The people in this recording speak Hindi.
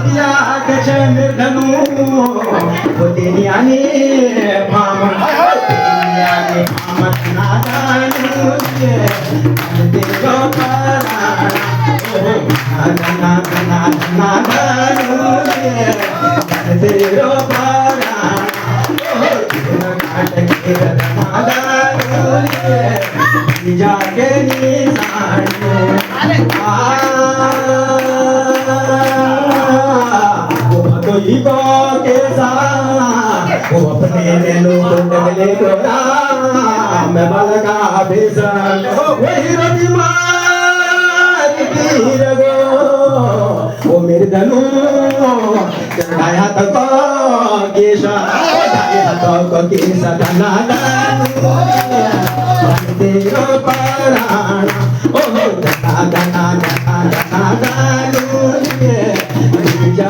दिया कश्मीर धनु वो तेरियाने भामन तेरियाने भामन नादानु ये तेरो पराना नादानु ये तेरो पराना नादानु ये जाके निशान कोई को के साथ वो अपने लोग डगले को मैं बालका बेसन वही रोटी मार पीर गो वो मेरे धनु चढ़ाया तक केशा चढ़ाया तक केशा धना धनु तेरो पराना ओ धना धना धना धना धनु जा